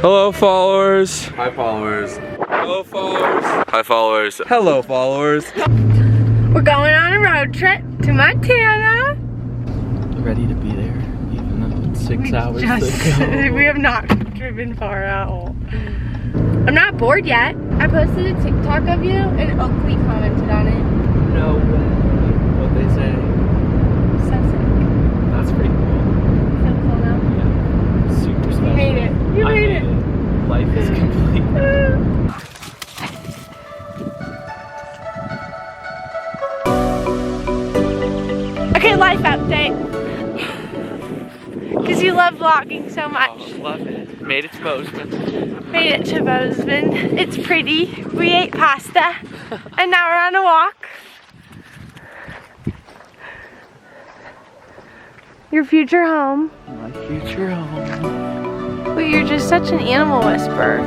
Hello, followers. Hi, followers. Hello, followers. Hi, followers. Hello, followers. We're going on a road trip to Montana. Ready to be there, even though it's 6 hours to go. We have not driven far at all. I'm not bored yet. I posted a TikTok of you and Oakley commented on it. No way. What'd they say? So sick. That's pretty cool. So cool now. Yeah. Super special. You made it. You made it. Life is complete. Okay, life update. Because you love vlogging so much. Oh, love it. Made it to Bozeman. Made it to Bozeman. It's pretty. We ate pasta. And now we're on a walk. Your future home. My future home. But you're just such an animal whisperer.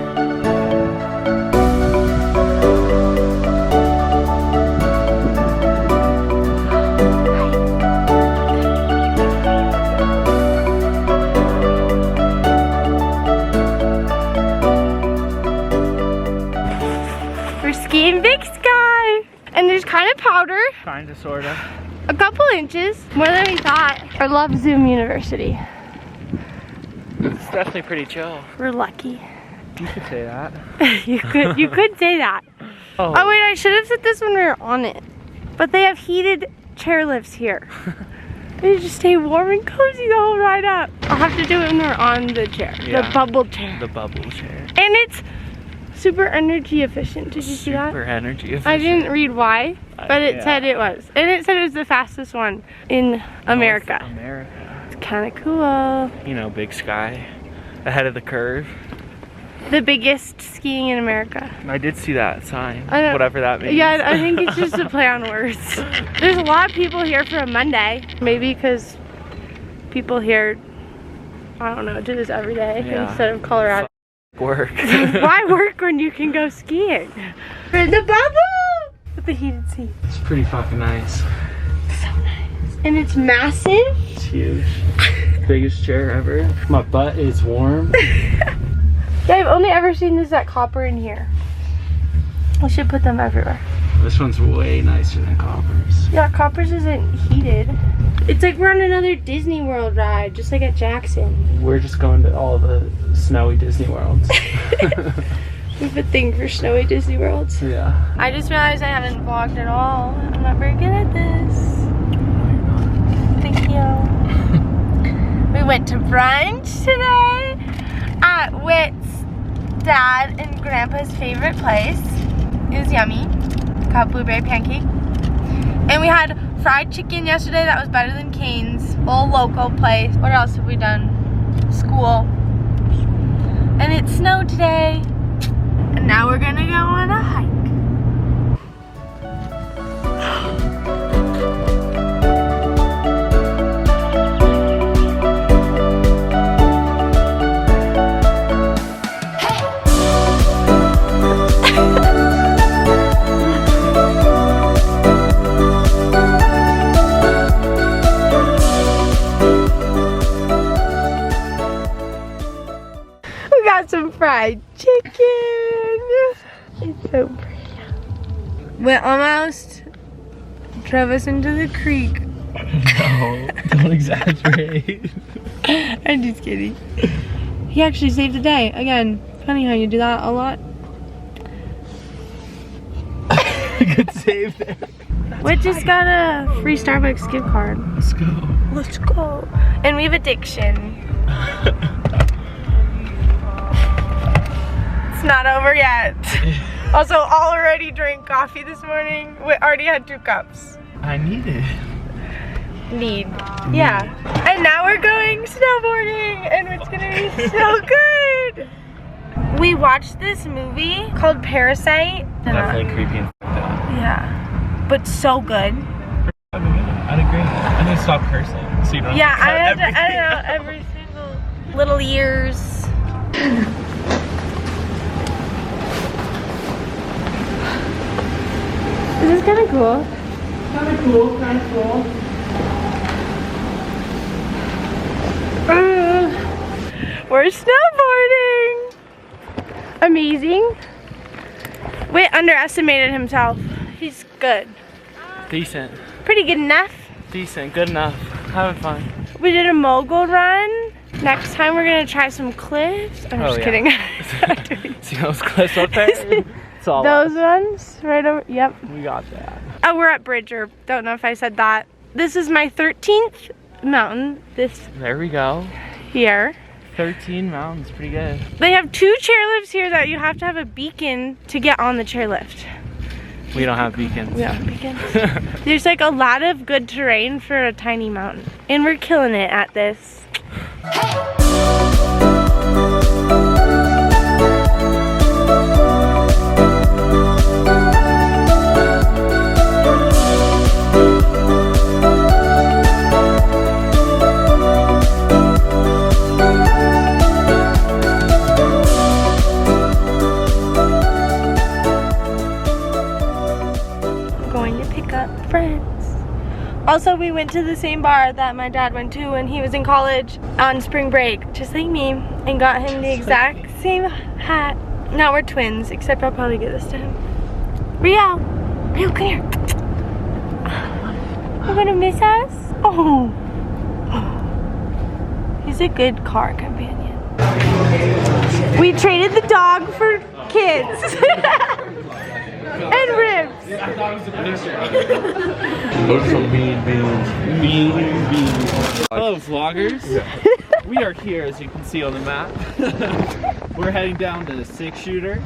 We're skiing Big Sky. And there's kind of powder. Kinda, sorta. A couple inches. More than we thought. I love Zoom University. It's definitely pretty chill. We're lucky. You could say that. you could say that. Oh wait, I should have said this when we were on it. But they have heated chairlifts here. They just stay warm and cozy the whole ride up. I'll have to do it when we're on the chair. Yeah. The bubble chair. The bubble chair. And it's super energy efficient. Did you see that? Super energy efficient. I didn't read why, but it yeah. said it was. And it said it was the fastest one in America. North America. It's kind of cool. You know, Big Sky. Ahead of the curve. The biggest skiing in America. I did see that sign. I know. Whatever that means. Yeah, I think it's just a play on words. There's a lot of people here for a Monday. Maybe because people here, I don't know, do this every day instead of Colorado. Work. Why work when you can go skiing? We're in the bubble! With the heated seat. It's pretty fucking nice. So nice. And it's massive. It's huge. Biggest chair ever. My butt is warm. Yeah, I've only ever seen this at Copper in here. We should put them everywhere. This one's way nicer than Copper's. Yeah, Copper's isn't heated. It's like we're on another Disney World ride, just like at Jackson. We're just going to all the snowy Disney Worlds. We have a thing for snowy Disney Worlds. Yeah. I just realized I haven't vlogged at all. I'm not very good at this. Thank you. We went to brunch today at Whit's dad and grandpa's favorite place. It was yummy. Called blueberry pancake. And we had fried chicken yesterday that was better than Cane's. Little local place. What else have we done? School. And it snowed today. And now we're gonna go on a hike. We got some fried chicken. It's so pretty. We almost drove us into the creek. No, don't exaggerate. I'm just kidding. He actually saved the day. Again, funny how you do that a lot. Good save there. We just got a free Starbucks gift card. Let's go. Let's go. And we have addiction. It's not over yet. Also, already drank coffee this morning. We already had 2 cups. I need it. Need. Yeah. And now we're going snowboarding and it's gonna be so good. We watched this movie called Parasite. Definitely creepy and fucked up. Yeah. But so good. I'd agree. I need to stop cursing so you don't Yeah, have to I cut had to everything. edit out every single little ears. This is kind of cool. Kind of cool, kind of cool. We're snowboarding. amazing. Whit underestimated himself. He's good. Decent. Pretty good enough. Decent. Good enough. Having fun. We did a mogul run. Next time we're gonna try some cliffs. I'm just kidding. See those cliffs up there? It's all those ones right over. Yep. We got that. Oh, we're at Bridger. Don't know if I said that. This is my 13th mountain. There we go. Here. 13 mountains. Pretty good. They have 2 chairlifts here that you have to have a beacon to get on the chairlift. We don't have beacons. We don't have beacons. There's like a lot of good terrain for a tiny mountain. And we're killing it at this. Also, we went to the same bar that my dad went to when he was in college on spring break, just like me, and got him the exact same hat. Now we're twins, except I'll probably get this to him. Rio! Rio, come here. You're gonna miss us? Oh. He's a good car companion. We traded the dog for kids. And ribs. Those are some mean beans. Mean beans. Hello, vloggers. We are here, as you can see on the map. We're heading down to the 6-shooter,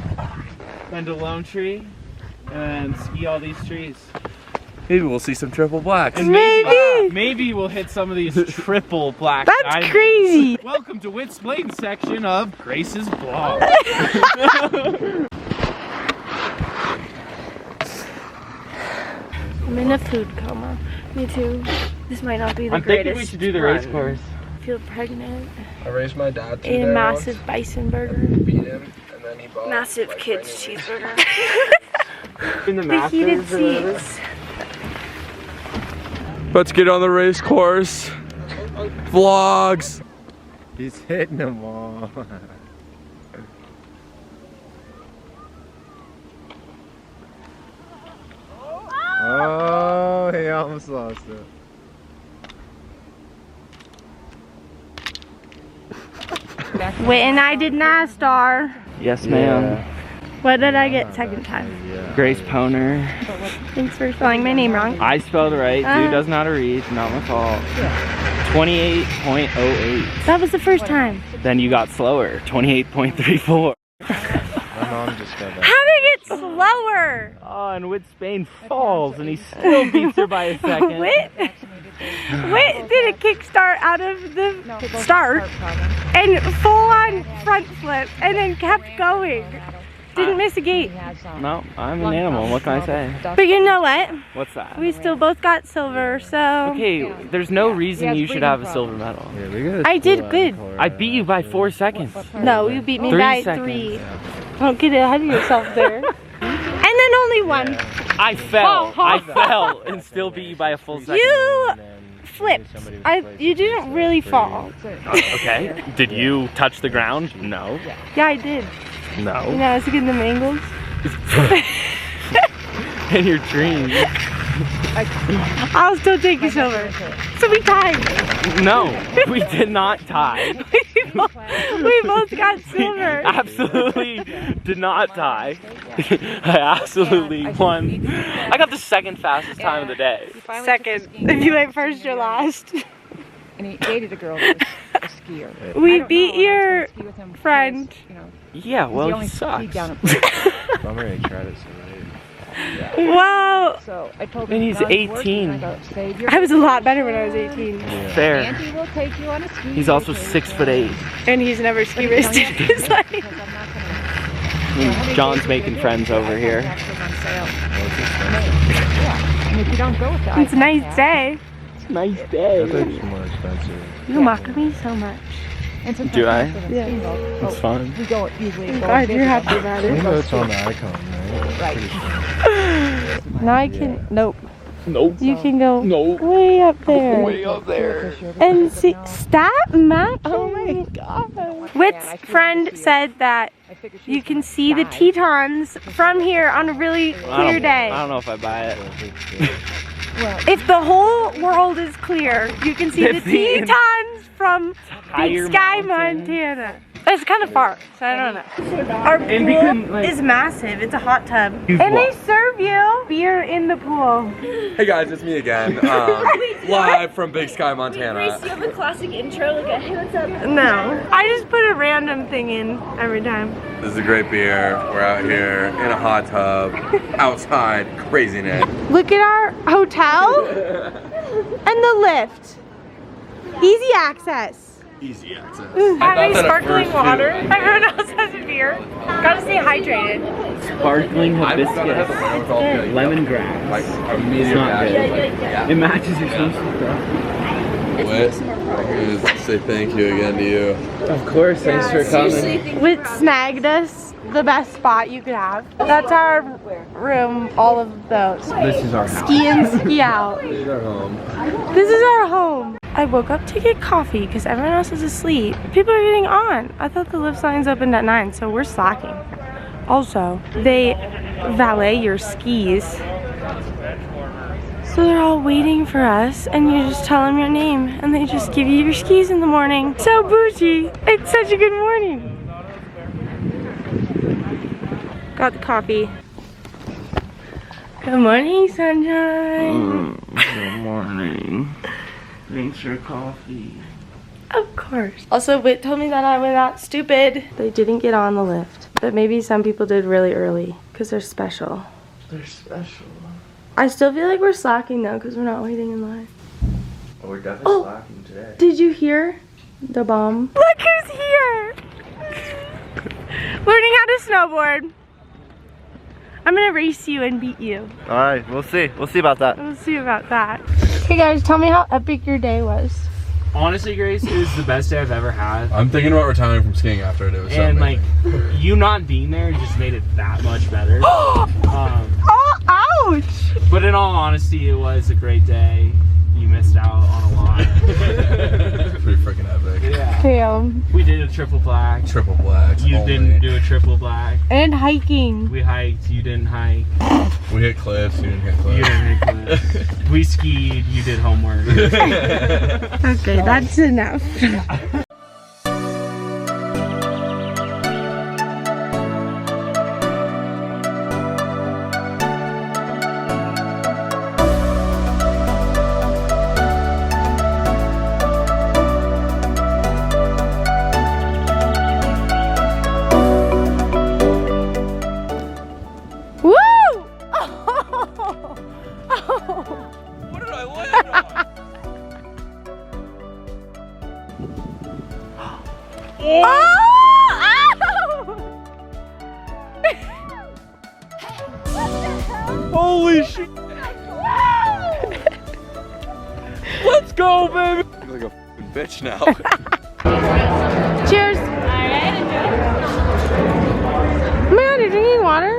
then to Lone Tree, and ski all these trees. Maybe we'll see some triple blacks. And maybe we'll hit some of these triple black That's diamonds. crazy. Welcome to Whit's Blaine section of Grace's vlog. I'm in a food coma. Me too. This might not be the I'm greatest. thinking we should do the race course. I feel pregnant. I raised my dad to Ate a massive bison burger. beat him, and then he bought Massive kids cheeseburger. In The heated seats. Let's get on the race course. Vlogs. He's hitting them all. Oh, he almost lost it. Whit and I did NASCAR. Yes, ma'am. What did I get second time? Grace Poner. Thanks for spelling my name wrong. I spelled it right. Dude doesn't know how to read. Not my fault. 28.08. That was the first time. Then you got slower. 28.34. My mom just got that. How did it get slower? Oh, and Whit Spain falls, and he still beats her by a second. Whit did a kickstart out of the start and full on front flip and then kept going. Didn't miss a gate. No, I'm an animal. What can I say? But you know what? What's that? We still both got silver, so. Okay, there's no reason you should have a silver medal. Yeah, we gotta I did good. I beat you by 4 seconds. No, you beat me 3 by seconds. 3. Don't get ahead of yourself there. And then only 1. I fell. I fell and still beat you by a full second. You flipped. You didn't really fall. Okay. Did you touch the ground? No. Yeah, I did. No. You know, I was getting them angles. And your dreams. I'll still take you silver. So we tied. No, we did not tie. We both got silver. Absolutely did not tie. I absolutely won. I got the second fastest time of the day. Second. If you went first, you're last. And he dated a girl that was a skier. We beat your friend. Yeah, well, he sucks. I'm ready to try this already. Wow. So I told him, And he's 18. I was a lot better when I was 18. Fair. Auntie will take you on a ski He's also vacation. 6'8". And he's never ski raced in his life. John's making friends over here. Yeah, and if you don't go with that, It's a nice day. Nice I day. think it's more expensive. You mock me so much. Do I? Yeah. It's fun. We go usually. I'm glad you're happy about I think it. that's on the icon, right? Right. Now I can. Nope. Nope. You can go Nope. way up there. Way up there. And see, stop matching. Oh my god. Whit's friend said that you can see the Tetons from here on a really clear day. I don't know if I buy it. If the whole world is clear, you can see the Tetons from Big Sky, Montana. It's kind of far, so I don't know. Our pool is massive. It's a hot tub. And they serve you beer in the pool. Hey guys, it's me again. Live from Big Sky, Montana. Do you have a classic intro? Like, a, hey, what's up? No. I just put a random thing in every time. This is a great beer. We're out here in a hot tub, outside, craziness. Look at our hotel and the lift. Easy access. Easy access. Having sparkling water. Everyone else has a beer. Gotta stay hydrated. Sparkling hibiscus. Lemongrass. Like a It's medium not good. access. It matches your swimsuit though. Whit, I say thank you again to you. Of course, thanks for coming. Whit snagged us the best spot you could have. That's our room, all of those. This is our house. Ski in, ski out. This is our home. This is our home. I woke up to get coffee because everyone else is asleep. People are getting on. I thought the lift lines opened at 9, so we're slacking. Also, they valet your skis. So they're all waiting for us, and you just tell them your name, and they just give you your skis in the morning. So bougie. It's such a good morning. Got the coffee. Good morning, sunshine. Good morning. Thanks for coffee. Of course. Also, Whit told me that I was not stupid. They didn't get on the lift, but maybe some people did really early because they're special. They're special. I still feel like we're slacking though because we're not waiting in line. Oh, we're definitely slacking today. Did you hear the bomb? Look who's here! Learning how to snowboard. I'm gonna race you and beat you. Alright, we'll see. We'll see about that. We'll see about that. Hey guys, tell me how epic your day was. Honestly, Grace, it was the best day I've ever had. I'm thinking about retiring from skiing after it. It was so And like, amazing. you not being there just made it that much better. Oh, ouch! But in all honesty, it was a great day. You missed out on a lot. It's pretty freaking epic. Yeah. Damn. We did a triple black. Triple blacks. You only. didn't do a triple black. And hiking. We hiked. You didn't hike. We hit cliffs. You didn't hit cliffs. You didn't hit cliffs. We skied. You did homework. Okay, that's enough. Woo! Oh! Oh! What did I land on? Holy shit! Let's go, baby! I look like a f***ing bitch now. Cheers! Oh my god, you're drinking water?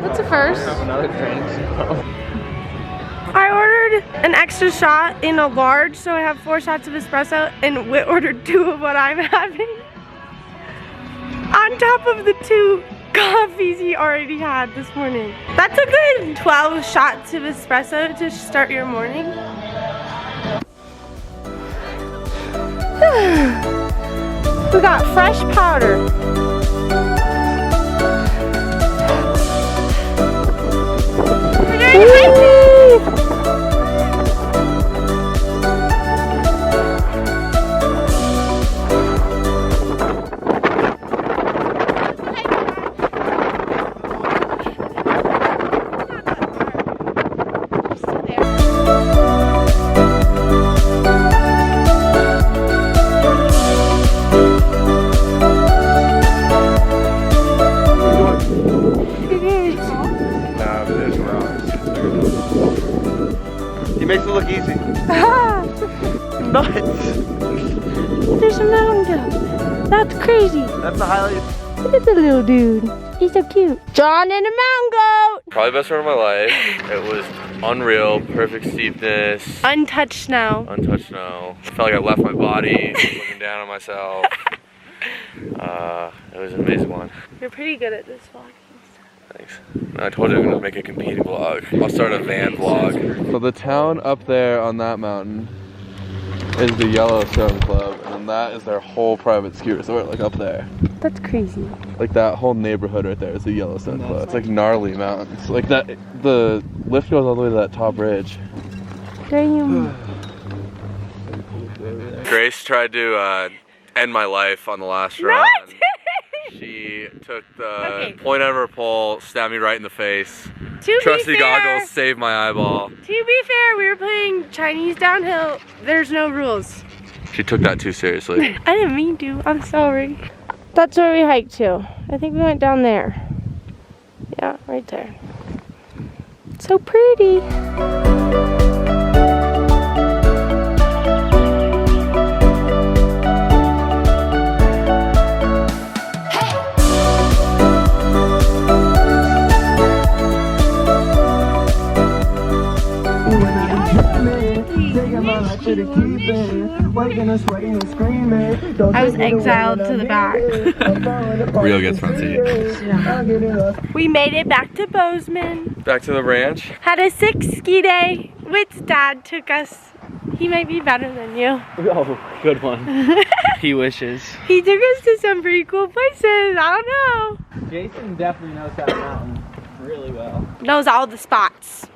That's a first. Another drink. I ordered an extra shot in a large, so I have 4 shots of espresso, and Whit ordered 2 of what I'm having. On top of the 2 coffees he already had this morning. That's a good 12 shots of espresso to start your morning. We got fresh powder. We're doing hiking. Makes it look easy. Nuts. There's a mountain goat. That's crazy. That's the highlight. Look at the little dude. He's so cute. John and a mountain goat. Probably the best run of my life. It was unreal, perfect steepness. Untouched snow. Untouched snow. I felt like I left my body, looking down on myself. It was an amazing one. You're pretty good at this vlog. Thanks. I told you I'm gonna make a competing vlog. I'll start a van vlog. So the town up there on that mountain is the Yellowstone Club, and that is their whole private ski resort, like up there. That's crazy. Like that whole neighborhood right there is the Yellowstone Club. It's like gnarly mountains. Like that, the lift goes all the way to that top ridge. Damn. Grace tried to end my life on the last run. She took the point out of her pole, stabbed me right in the face. Trusty goggles saved my eyeball. To be fair, we were playing Chinese downhill. There's no rules. She took that too seriously. I didn't mean to. I'm sorry. That's where we hiked to. I think we went down there. Yeah, right there. So pretty. I was exiled to the back. Rio gets front seat. Yeah. We made it back to Bozeman. Back to the ranch. Had a sick ski day. Witt's dad took us. He might be better than you. Oh, good one. He wishes. He took us to some pretty cool places. I don't know. Jason definitely knows that mountain really well. Knows all the spots.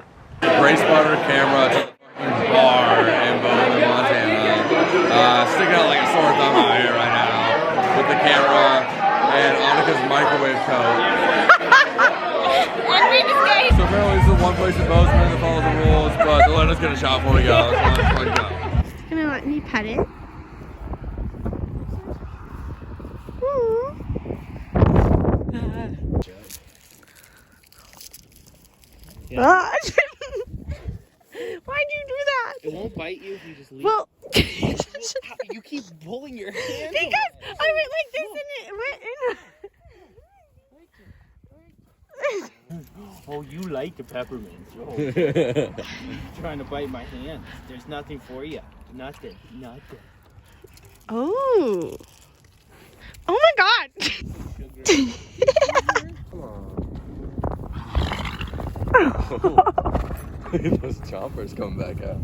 Grace brought her camera to the fucking bar in Bozeman, Montana. Sticking out like a sore thumb out here right now with the camera and Annika's microwave coat. So apparently this is the one place in Bozeman that follows the rules, but they'll let us get a shot before we go. So let's fucking go. Gonna let me pet it. Yeah. Why'd you do that? It won't bite you if you just leave. Well, You keep pulling your hand. because I went like this and it went in. Oh, you like the peppermints. Oh. Trying to bite my hand. There's nothing for you. Nothing. Nothing. Oh. Oh my god. Those chompers coming back out.